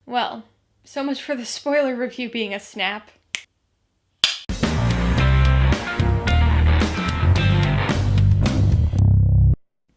Well, so much for the spoiler review being a snap.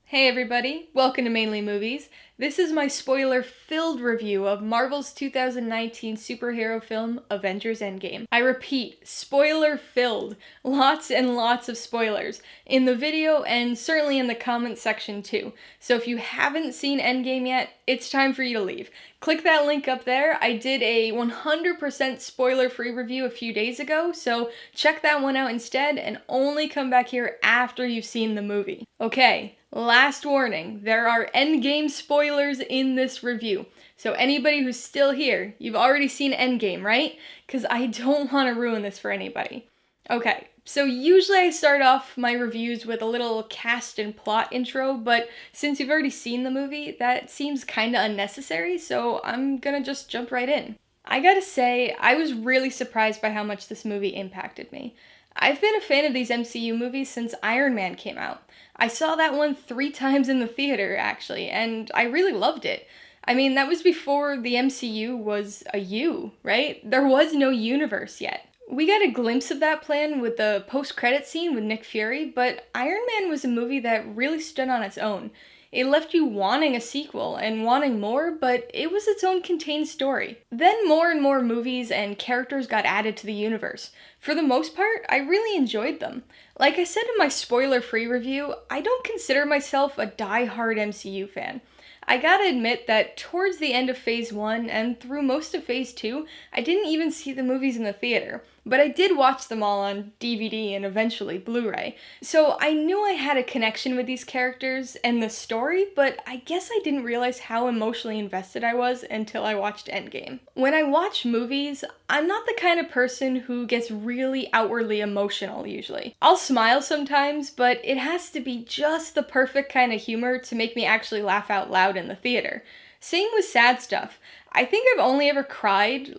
Hey everybody, welcome to Mainely Movies. This is my spoiler-filled review of Marvel's 2019 superhero film, Avengers Endgame. I repeat, spoiler-filled. Lots and lots of spoilers. In the video and certainly in the comment section too. So if you haven't seen Endgame yet, it's time for you to leave. Click that link up there. I did a 100% spoiler-free review a few days ago, so check that one out instead and only come back here after you've seen the movie. Okay. Last warning, there are Endgame spoilers in this review. So anybody who's still here, you've already seen Endgame, right? Because I don't want to ruin this for anybody. Okay, so usually I start off my reviews with a little cast and plot intro, but since you've already seen the movie, that seems kinda unnecessary, so I'm gonna just jump right in. I gotta say, I was really surprised by how much this movie impacted me. I've been a fan of these MCU movies since Iron Man came out. I saw that one 3 times in the theater, actually, and I really loved it. I mean, that was before the MCU was a U, right? There was no universe yet. We got a glimpse of that plan with the post-credit scene with Nick Fury, but Iron Man was a movie that really stood on its own. It left you wanting a sequel and wanting more, but it was its own contained story. Then more and more movies and characters got added to the universe. For the most part, I really enjoyed them. Like I said in my spoiler-free review, I don't consider myself a die-hard MCU fan. I gotta admit that towards the end of Phase 1 and through most of Phase 2, I didn't even see the movies in the theater, but I did watch them all on DVD and eventually Blu-ray. So I knew I had a connection with these characters and the story, but I guess I didn't realize how emotionally invested I was until I watched Endgame. When I watch movies, I'm not the kind of person who gets really outwardly emotional usually. I'll smile sometimes, but it has to be just the perfect kind of humor to make me actually laugh out loud in the theater. Same with sad stuff. I think I've only ever cried,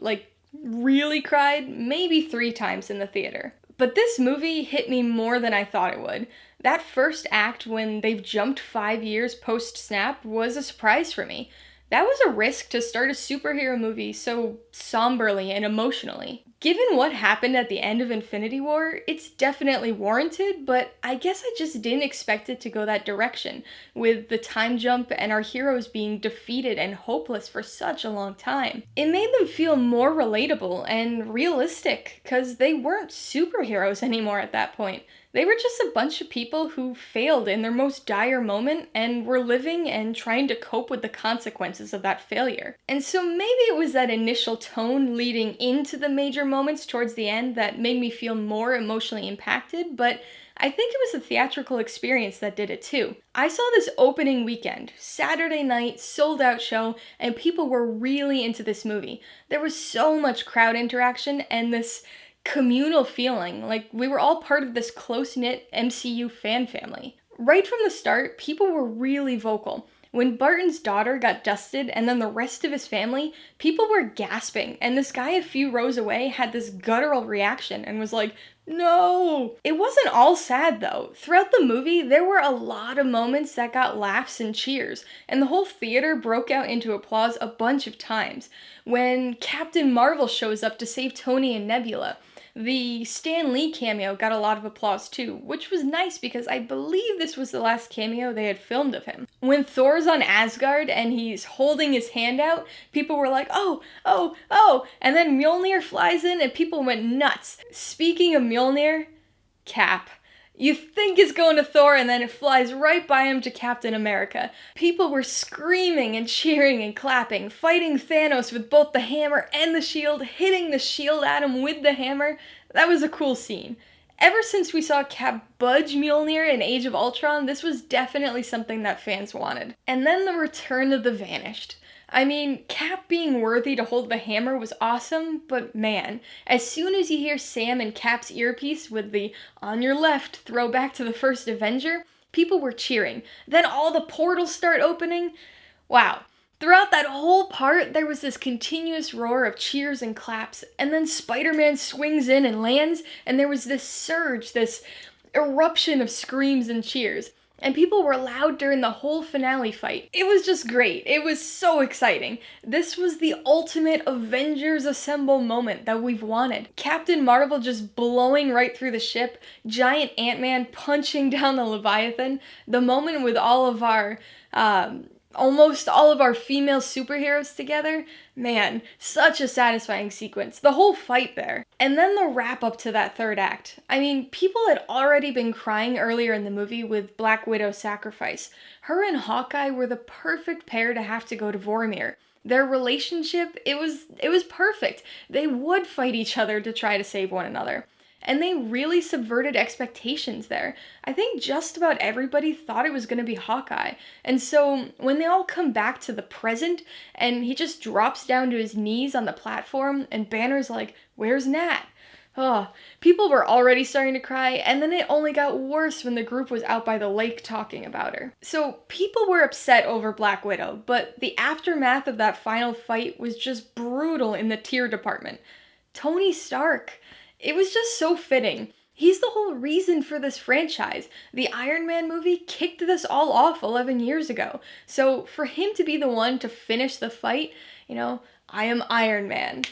really cried, maybe 3 times in the theater. But this movie hit me more than I thought it would. That first act when they've jumped 5 years post-snap was a surprise for me. That was a risk to start a superhero movie so somberly and emotionally. Given what happened at the end of Infinity War, it's definitely warranted, but I guess I just didn't expect it to go that direction, with the time jump and our heroes being defeated and hopeless for such a long time. It made them feel more relatable and realistic, because they weren't superheroes anymore at that point. They were just a bunch of people who failed in their most dire moment and were living and trying to cope with the consequences of that failure. And so maybe it was that initial tone leading into the major moments towards the end that made me feel more emotionally impacted, but I think it was the theatrical experience that did it too. I saw this opening weekend, Saturday night, sold-out show, and people were really into this movie. There was so much crowd interaction and this communal feeling, like we were all part of this close-knit MCU fan family. Right from the start, people were really vocal. When Barton's daughter got dusted and then the rest of his family, people were gasping, and this guy a few rows away had this guttural reaction and was like, "No!" It wasn't all sad though. Throughout the movie, there were a lot of moments that got laughs and cheers, and the whole theater broke out into applause a bunch of times. When Captain Marvel shows up to save Tony and Nebula, the Stan Lee cameo got a lot of applause too, which was nice because I believe this was the last cameo they had filmed of him. When Thor's on Asgard and he's holding his hand out, people were like, "Oh, oh, oh," and then Mjolnir flies in and people went nuts. Speaking of Mjolnir, Cap. You think it's going to Thor and then it flies right by him to Captain America. People were screaming and cheering and clapping, fighting Thanos with both the hammer and the shield, hitting the shield at him with the hammer. That was a cool scene. Ever since we saw Cap budge Mjolnir in Age of Ultron, this was definitely something that fans wanted. And then the return of the Vanished. I mean, Cap being worthy to hold the hammer was awesome, but man, as soon as you hear Sam and Cap's earpiece with the "on your left" throwback to the first Avenger, people were cheering. Then all the portals start opening. Wow. Throughout that whole part, there was this continuous roar of cheers and claps, and then Spider-Man swings in and lands, and there was this surge, this eruption of screams and cheers. And people were loud during the whole finale fight. It was just great. It was so exciting. This was the ultimate Avengers Assemble moment that we've wanted. Captain Marvel just blowing right through the ship, giant Ant-Man punching down the Leviathan, the moment with all of our, almost all of our female superheroes together. Man, such a satisfying sequence. The whole fight there. And then the wrap up to that third act. I mean, people had already been crying earlier in the movie with Black Widow's sacrifice. Her and Hawkeye were the perfect pair to have to go to Vormir. Their relationship, it was perfect. They would fight each other to try to save one another. And they really subverted expectations there. I think just about everybody thought it was going to be Hawkeye. And so when they all come back to the present and he just drops down to his knees on the platform and Banner's like, "Where's Nat?" Oh, people were already starting to cry, and then it only got worse when the group was out by the lake talking about her. So people were upset over Black Widow, but the aftermath of that final fight was just brutal in the tear department. Tony Stark. It was just so fitting. He's the whole reason for this franchise. The Iron Man movie kicked this all off 11 years ago. So for him to be the one to finish the fight, I am Iron Man.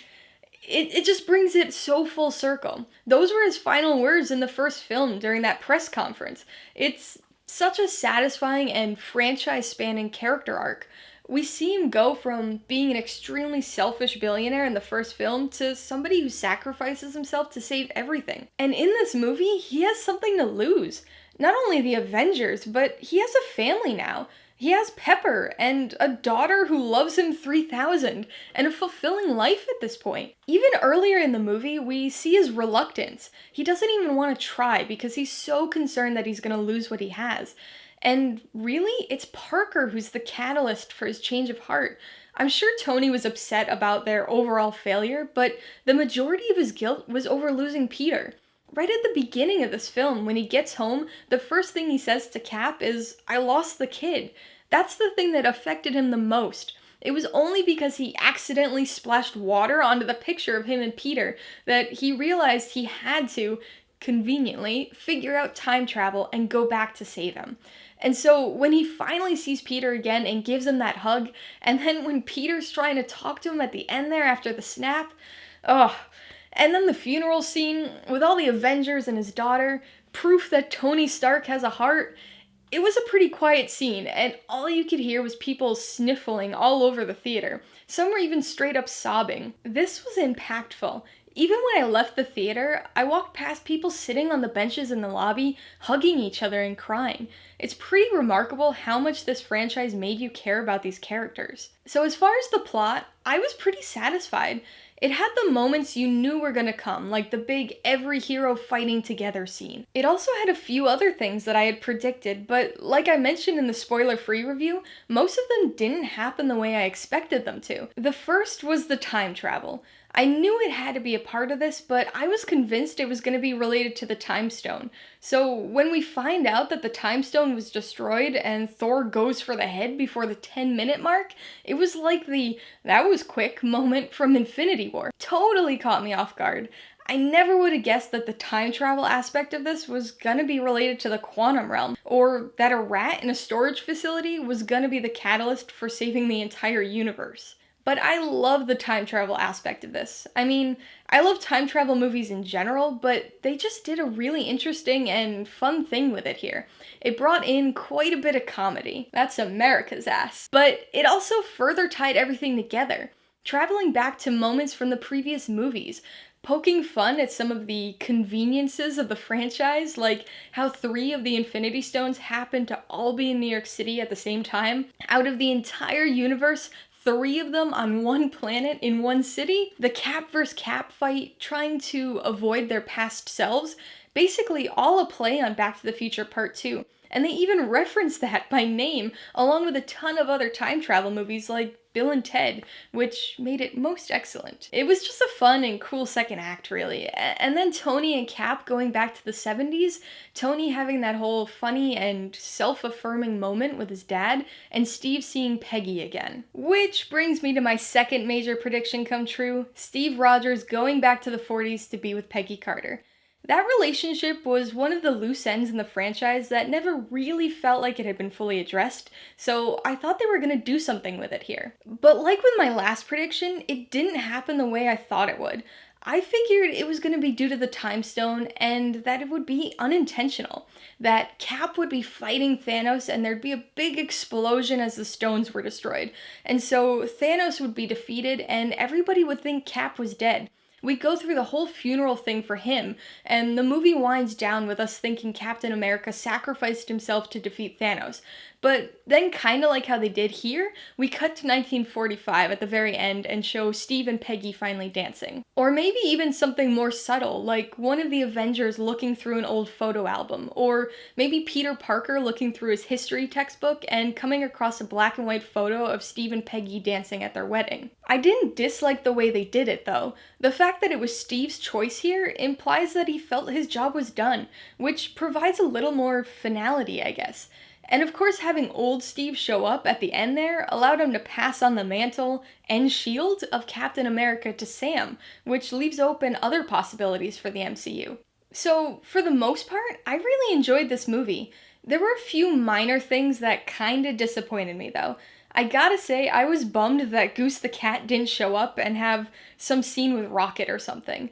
It just brings it so full circle. Those were his final words in the first film during that press conference. It's such a satisfying and franchise-spanning character arc. We see him go from being an extremely selfish billionaire in the first film to somebody who sacrifices himself to save everything. And in this movie, he has something to lose. Not only the Avengers, but he has a family now. He has Pepper and a daughter who loves him 3,000 and a fulfilling life at this point. Even earlier in the movie, we see his reluctance. He doesn't even want to try because he's so concerned that he's going to lose what he has. And really, it's Parker who's the catalyst for his change of heart. I'm sure Tony was upset about their overall failure, but the majority of his guilt was over losing Peter. Right at the beginning of this film, when he gets home, the first thing he says to Cap is, "I lost the kid." That's the thing that affected him the most. It was only because he accidentally splashed water onto the picture of him and Peter that he realized he had to, conveniently, figure out time travel and go back to save him. And so when he finally sees Peter again and gives him that hug, and then when Peter's trying to talk to him at the end there after the snap, and then the funeral scene with all the Avengers and his daughter, proof that Tony Stark has a heart, it was a pretty quiet scene, and all you could hear was people sniffling all over the theater. Some were even straight up sobbing. This was impactful. Even when I left the theater, I walked past people sitting on the benches in the lobby, hugging each other and crying. It's pretty remarkable how much this franchise made you care about these characters. So as far as the plot, I was pretty satisfied. It had the moments you knew were gonna come, like the big every hero fighting together scene. It also had a few other things that I had predicted, but like I mentioned in the spoiler-free review, most of them didn't happen the way I expected them to. The first was the time travel. I knew it had to be a part of this, but I was convinced it was going to be related to the Time Stone. So when we find out that the Time Stone was destroyed and Thor goes for the head before the 10-minute mark, it was like the "that was quick" moment from Infinity War. Totally caught me off guard. I never would have guessed that the time travel aspect of this was gonna be related to the quantum realm, or that a rat in a storage facility was gonna be the catalyst for saving the entire universe. But I love the time travel aspect of this. I mean, I love time travel movies in general, but they just did a really interesting and fun thing with it here. It brought in quite a bit of comedy. That's America's ass. But it also further tied everything together, traveling back to moments from the previous movies, poking fun at some of the conveniences of the franchise, like how 3 of the Infinity Stones happen to all be in New York City at the same time. Out of the entire universe, 3 of them on one planet in one city? The Cap vs. Cap fight, trying to avoid their past selves, basically all a play on Back to the Future Part 2. And they even reference that by name, along with a ton of other time travel movies like Bill and Ted, which made it most excellent. It was just a fun and cool second act, really. And then Tony and Cap going back to the 70s, Tony having that whole funny and self-affirming moment with his dad, and Steve seeing Peggy again. Which brings me to my second major prediction come true, Steve Rogers going back to the 40s to be with Peggy Carter. That relationship was one of the loose ends in the franchise that never really felt like it had been fully addressed, so I thought they were gonna do something with it here. But like with my last prediction, it didn't happen the way I thought it would. I figured it was gonna be due to the time stone and that it would be unintentional. That Cap would be fighting Thanos and there'd be a big explosion as the stones were destroyed. And so Thanos would be defeated and everybody would think Cap was dead. We go through the whole funeral thing for him, and the movie winds down with us thinking Captain America sacrificed himself to defeat Thanos. But then, kinda like how they did here, we cut to 1945 at the very end and show Steve and Peggy finally dancing. Or maybe even something more subtle, like one of the Avengers looking through an old photo album, or maybe Peter Parker looking through his history textbook and coming across a black and white photo of Steve and Peggy dancing at their wedding. I didn't dislike the way they did it, though. The fact that it was Steve's choice here implies that he felt his job was done, which provides a little more finality, I guess. And of course, having old Steve show up at the end there allowed him to pass on the mantle and shield of Captain America to Sam, which leaves open other possibilities for the MCU. So, for the most part, I really enjoyed this movie. There were a few minor things that kinda disappointed me, though. I gotta say, I was bummed that Goose the Cat didn't show up and have some scene with Rocket or something.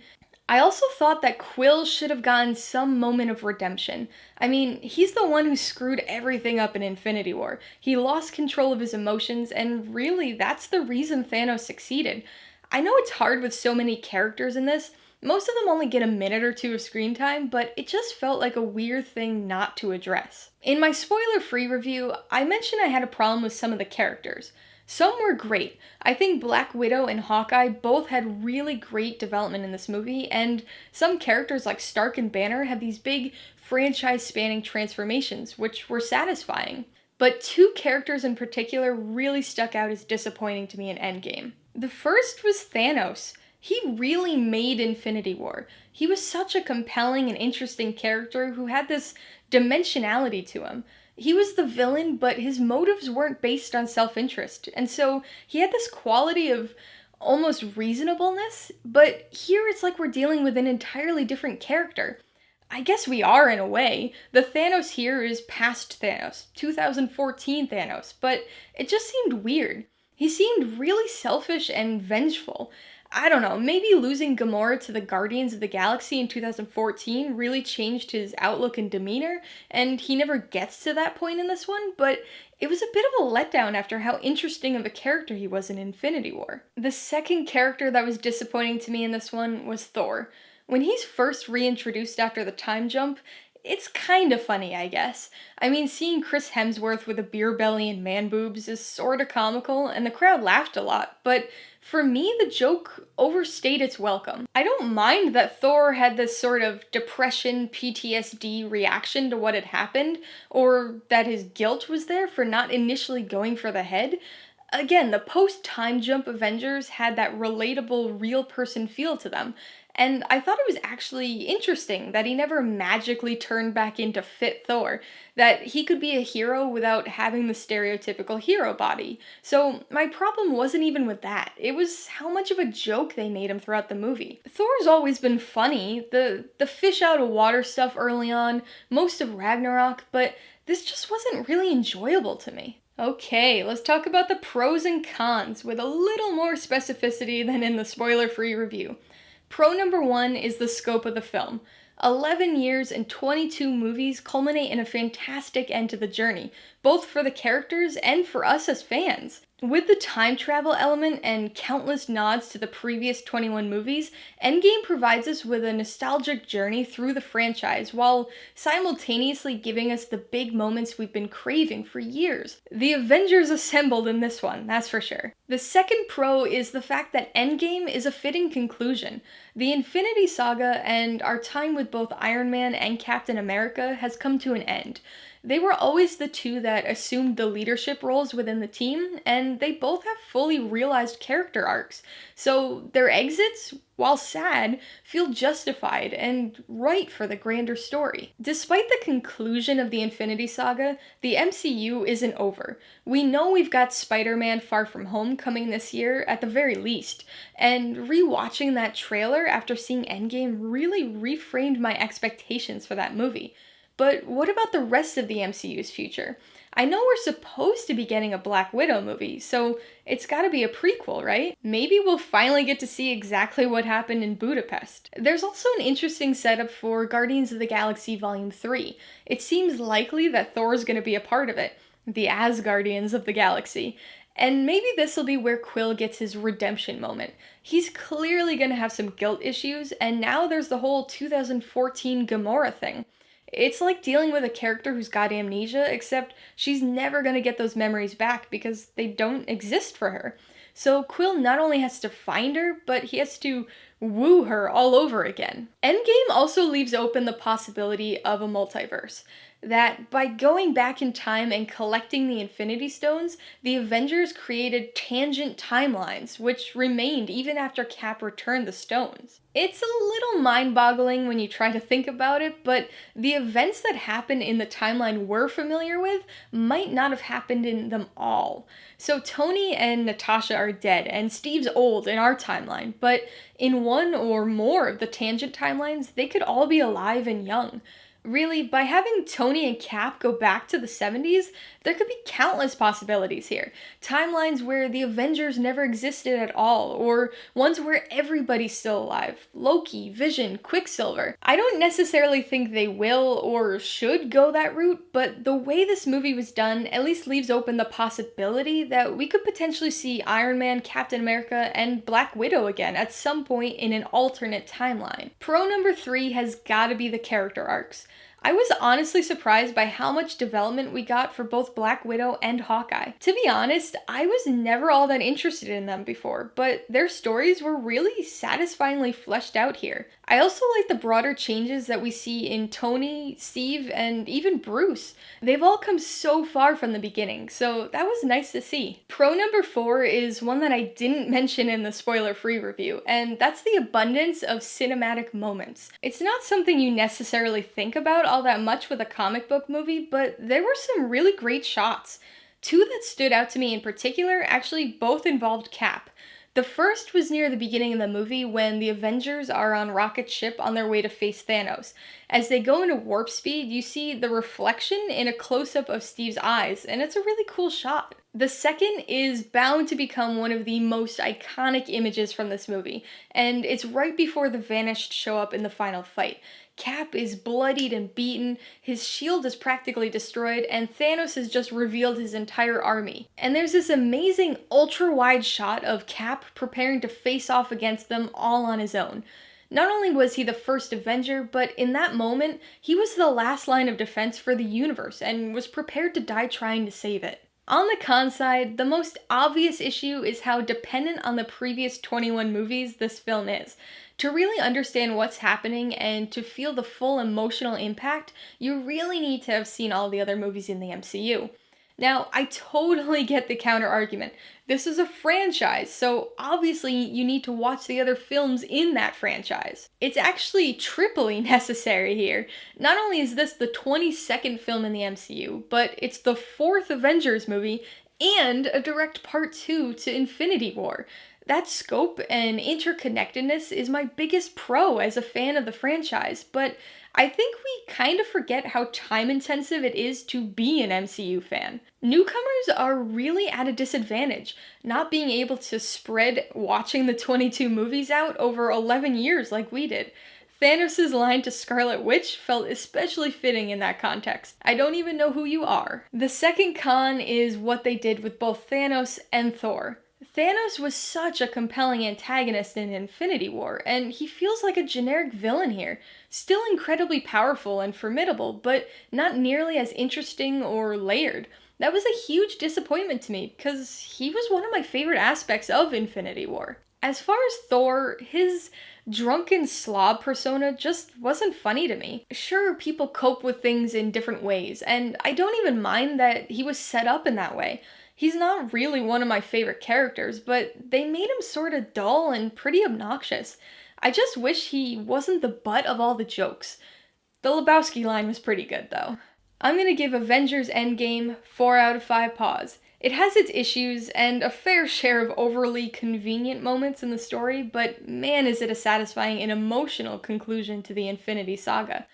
I also thought that Quill should have gotten some moment of redemption. I mean, he's the one who screwed everything up in Infinity War. He lost control of his emotions, and really, that's the reason Thanos succeeded. I know it's hard with so many characters in this. Most of them only get a minute or two of screen time, but it just felt like a weird thing not to address. In my spoiler-free review, I mentioned I had a problem with some of the characters. Some were great. I think Black Widow and Hawkeye both had really great development in this movie, and some characters like Stark and Banner had these big franchise-spanning transformations, which were satisfying. But two characters in particular really stuck out as disappointing to me in Endgame. The first was Thanos. He really made Infinity War. He was such a compelling and interesting character who had this dimensionality to him. He was the villain, but his motives weren't based on self-interest, and so he had this quality of almost reasonableness, but here it's like we're dealing with an entirely different character. I guess we are in a way. The Thanos here is past Thanos, 2014 Thanos, but it just seemed weird. He seemed really selfish and vengeful. I don't know, maybe losing Gamora to the Guardians of the Galaxy in 2014 really changed his outlook and demeanor, and he never gets to that point in this one, but it was a bit of a letdown after how interesting of a character he was in Infinity War. The second character that was disappointing to me in this one was Thor. When he's first reintroduced after the time jump, it's kind of funny, I guess. I mean, seeing Chris Hemsworth with a beer belly and man boobs is sorta comical, and the crowd laughed a lot, but for me, the joke overstayed its welcome. I don't mind that Thor had this sort of depression, PTSD reaction to what had happened, or that his guilt was there for not initially going for the head. Again, the post-time jump Avengers had that relatable, real person feel to them. And I thought it was actually interesting that he never magically turned back into fit Thor, that he could be a hero without having the stereotypical hero body. So my problem wasn't even with that, it was how much of a joke they made him throughout the movie. Thor's always been funny, the fish out of water stuff early on, most of Ragnarok, but this just wasn't really enjoyable to me. Okay, let's talk about the pros and cons with a little more specificity than in the spoiler-free review. Pro number one is the scope of the film. 11 years and 22 movies culminate in a fantastic end to the journey, both for the characters and for us as fans. With the time travel element and countless nods to the previous 21 movies, Endgame provides us with a nostalgic journey through the franchise while simultaneously giving us the big moments we've been craving for years. The Avengers assembled in this one, that's for sure. The second pro is the fact that Endgame is a fitting conclusion. The Infinity Saga and our time with both Iron Man and Captain America has come to an end. They were always the two that assumed the leadership roles within the team, and they both have fully realized character arcs. So their exits, while sad, feel justified and right for the grander story. Despite the conclusion of the Infinity Saga, the MCU isn't over. We know we've got Spider-Man Far From Home coming this year at the very least, and rewatching that trailer after seeing Endgame really reframed my expectations for that movie. But what about the rest of the MCU's future? I know we're supposed to be getting a Black Widow movie, so it's gotta be a prequel, right? Maybe we'll finally get to see exactly what happened in Budapest. There's also an interesting setup for Guardians of the Galaxy Volume 3. It seems likely that Thor's gonna be a part of it, the Asgardians of the Galaxy. And maybe this will be where Quill gets his redemption moment. He's clearly gonna have some guilt issues, and now there's the whole 2014 Gamora thing. It's like dealing with a character who's got amnesia, except she's never gonna get those memories back because they don't exist for her. So Quill not only has to find her, but he has to woo her all over again. Endgame also leaves open the possibility of a multiverse. That by going back in time and collecting the Infinity Stones, the Avengers created tangent timelines, which remained even after Cap returned the stones. It's a little mind-boggling when you try to think about it, but the events that happen in the timeline we're familiar with might not have happened in them all. So Tony and Natasha are dead, and Steve's old in our timeline, but in one or more of the tangent timelines, they could all be alive and young. Really, by having Tony and Cap go back to the 70s, there could be countless possibilities here. Timelines where the Avengers never existed at all, or ones where everybody's still alive. Loki, Vision, Quicksilver. I don't necessarily think they will or should go that route, but the way this movie was done at least leaves open the possibility that we could potentially see Iron Man, Captain America, and Black Widow again at some point in an alternate timeline. Pro number 3 has gotta be the character arcs. I was honestly surprised by how much development we got for both Black Widow and Hawkeye. To be honest, I was never all that interested in them before, but their stories were really satisfyingly fleshed out here. I also like the broader changes that we see in Tony, Steve, and even Bruce. They've all come so far from the beginning, so that was nice to see. Pro number 4 is one that I didn't mention in the spoiler-free review, and that's the abundance of cinematic moments. It's not something you necessarily think about all that much with a comic book movie, but there were some really great shots. Two that stood out to me in particular actually both involved Cap. The first was near the beginning of the movie when the Avengers are on Rocket's ship on their way to face Thanos. As they go into warp speed, you see the reflection in a close-up of Steve's eyes, and it's a really cool shot. The second is bound to become one of the most iconic images from this movie, and it's right before the Vanished show up in the final fight. Cap is bloodied and beaten, his shield is practically destroyed, and Thanos has just revealed his entire army. And there's this amazing ultra-wide shot of Cap preparing to face off against them all on his own. Not only was he the first Avenger, but in that moment, he was the last line of defense for the universe and was prepared to die trying to save it. On the con side, the most obvious issue is how dependent on the previous 21 movies this film is. To really understand what's happening and to feel the full emotional impact, you really need to have seen all the other movies in the MCU. Now, I totally get the counter-argument. This is a franchise, so obviously you need to watch the other films in that franchise. It's actually triply necessary here. Not only is this the 22nd film in the MCU, but it's the 4th Avengers movie and a direct part 2 to Infinity War. That scope and interconnectedness is my biggest pro as a fan of the franchise, but I think we kind of forget how time-intensive it is to be an MCU fan. Newcomers are really at a disadvantage, not being able to spread watching the 22 movies out over 11 years like we did. Thanos' line to Scarlet Witch felt especially fitting in that context. I don't even know who you are. The second con is what they did with both Thanos and Thor. Thanos was such a compelling antagonist in Infinity War, and he feels like a generic villain here. Still incredibly powerful and formidable, but not nearly as interesting or layered. That was a huge disappointment to me, because he was one of my favorite aspects of Infinity War. As far as Thor, his drunken slob persona just wasn't funny to me. Sure, people cope with things in different ways, and I don't even mind that he was set up in that way. He's not really one of my favorite characters, but they made him sorta dull and pretty obnoxious. I just wish he wasn't the butt of all the jokes. The Lebowski line was pretty good, though. I'm gonna give Avengers Endgame 4 out of 5 paws. It has its issues and a fair share of overly convenient moments in the story, but man is it a satisfying and emotional conclusion to the Infinity Saga.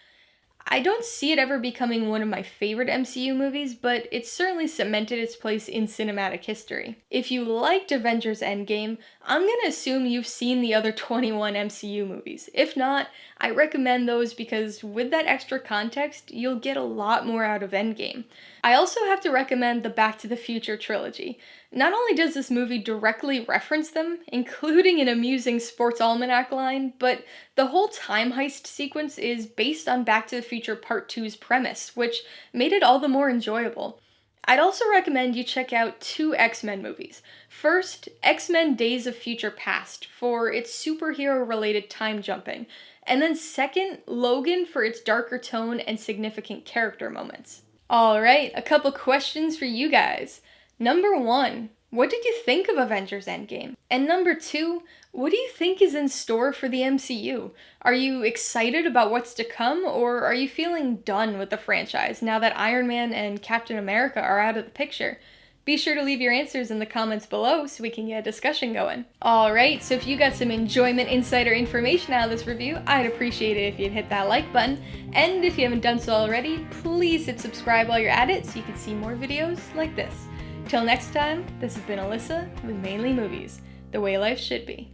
I don't see it ever becoming one of my favorite MCU movies, but it certainly cemented its place in cinematic history. If you liked Avengers Endgame, I'm gonna assume you've seen the other 21 MCU movies. If not, I recommend those because with that extra context, you'll get a lot more out of Endgame. I also have to recommend the Back to the Future trilogy. Not only does this movie directly reference them, including an amusing sports almanac line, but the whole time heist sequence is based on Back to the Future Part 2's premise, which made it all the more enjoyable. I'd also recommend you check out 2 X-Men movies. First, X-Men Days of Future Past for its superhero-related time jumping, and then second, Logan for its darker tone and significant character moments. Alright, a couple questions for you guys. Number 1, what did you think of Avengers Endgame? And number 2, what do you think is in store for the MCU? Are you excited about what's to come, or are you feeling done with the franchise now that Iron Man and Captain America are out of the picture? Be sure to leave your answers in the comments below so we can get a discussion going. Alright, so if you got some enjoyment, insight, or information out of this review, I'd appreciate it if you'd hit that like button. And if you haven't done so already, please hit subscribe while you're at it so you can see more videos like this. Till next time, this has been Alyssa with Mainly Movies, the way life should be.